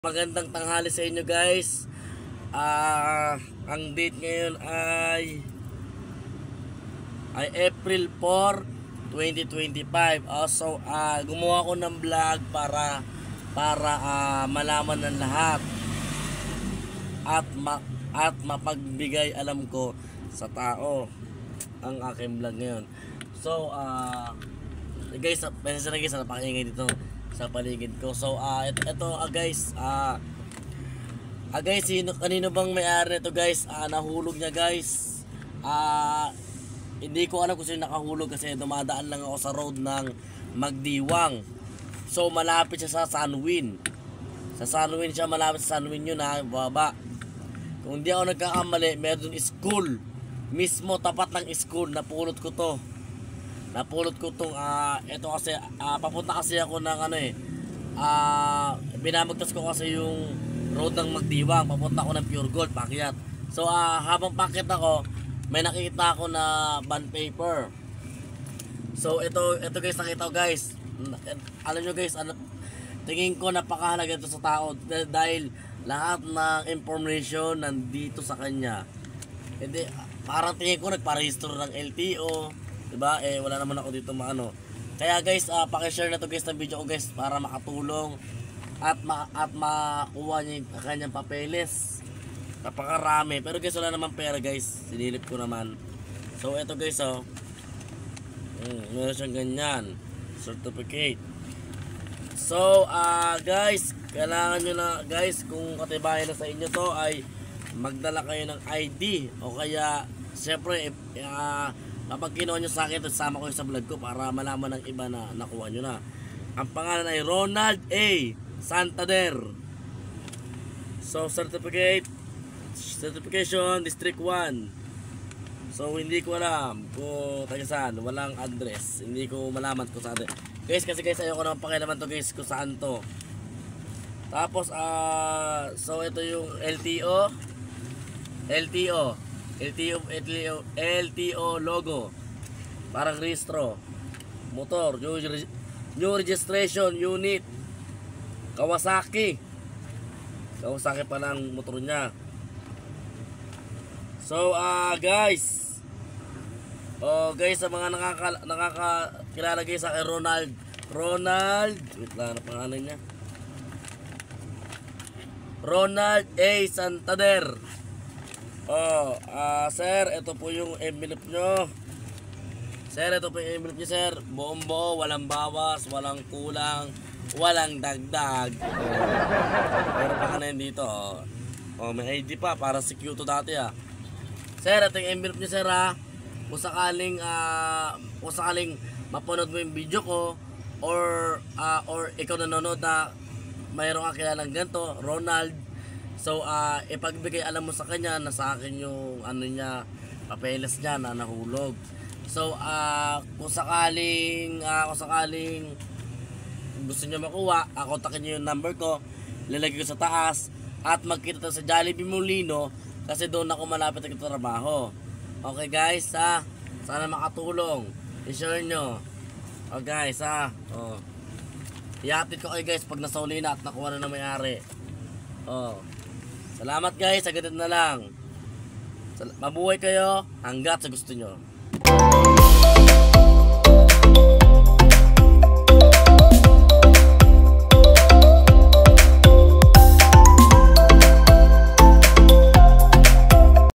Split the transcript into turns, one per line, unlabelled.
Magandang tanghali sa inyo guys. Ang date ngayon ay April 4, 2025. Also, gumawa ko ng vlog para malaman ng lahat at mapagbigay alam ko sa tao ang aking vlog ngayon. So, guys, pasensya na guys, napakaingay dito sa paligid ko. So, ito guys, guys, kanino bang may-ari nito guys? Nahulog niya guys. Hindi ko alam kung sino nakahulog kasi dumadaan lang ako sa road ng Magdiwang. So, malapit siya sa Sunwin. Sa Sunwin siya, malapit sa Sunwin yun ha, baba. Kung hindi ako nagkakamali, meron school. Mismo tapat ng school, napulot ko to. Ito kasi, papunta kasi ako ng binamagtas ko kasi yung road ng Magdiwang, papunta ako ng Pure Gold, pakyat. So, habang pakyat ako, may nakita ako na bond paper. So, ito guys, nakita ko guys. Alam nyo guys, tingin ko napakahalaga ito sa tao dahil lahat ng information nandito sa kanya. Hindi, parang tingin ko nagparehistro ng LTO. Diba? Wala naman ako dito maano. Kaya guys, paki-share na to guys ng video ko guys para makatulong at makuha niya yung kanyang papeles. Napakarami. Pero guys, wala naman pera guys. Sinilip ko naman. So, eto guys, meron siyang ganyan. Certificate. So, guys, kailangan nyo na guys, kung katibayan na sa inyo to ay magdala kayo ng ID. O kaya, siyempre, kapag kinuha nyo sa akin, sama ko sa vlog ko para malaman ng iba na nakuha nyo na. Ang pangalan ay Ronald A. Santander. So, certification, District 1. So, hindi ko alam kung taga saan. Walang address. Hindi ko malaman kung saan. Guys, kasi guys, ayoko naman pakialaman to guys kung saan to. Tapos, so, ito yung LTO logo, parang registro, motor, new registration unit, Kawasaki pa lang motor niya. So guys, sa mga nakakilala guys sa akin, Ronald, wait lang, ano pangalan niya? Ronald A. Santander. Sir, ito po yung envelope nyo. Sir, ito po yung envelope nyo, sir. Buong buo, walang bawas, walang kulang, walang dagdag. Pero pa ka na yun dito. May ID pa, para secure to dati Sir, ito yung envelope nyo, sir Kung sakaling mapanood mo yung video ko, or ikaw nanonood na mayroong kakilalang ganito, Ronald. So, ipagbigay alam mo sa kanya na sa akin yung papeles niya na nahulog. So, kung sakaling gusto niyo makuha, kontakin niyo yung number ko, lalagay ko sa taas, at magkita tayo sa Jollibee Molino kasi doon ako malapit na trabaho. Okay guys, sana makatulong. I-share nyo. Okay guys, i-update ko kayo guys pag nasauli na at nakuha na may-ari. Salamat guys, agad na lang. Mabuhay kayo hanggat sa gusto nyo.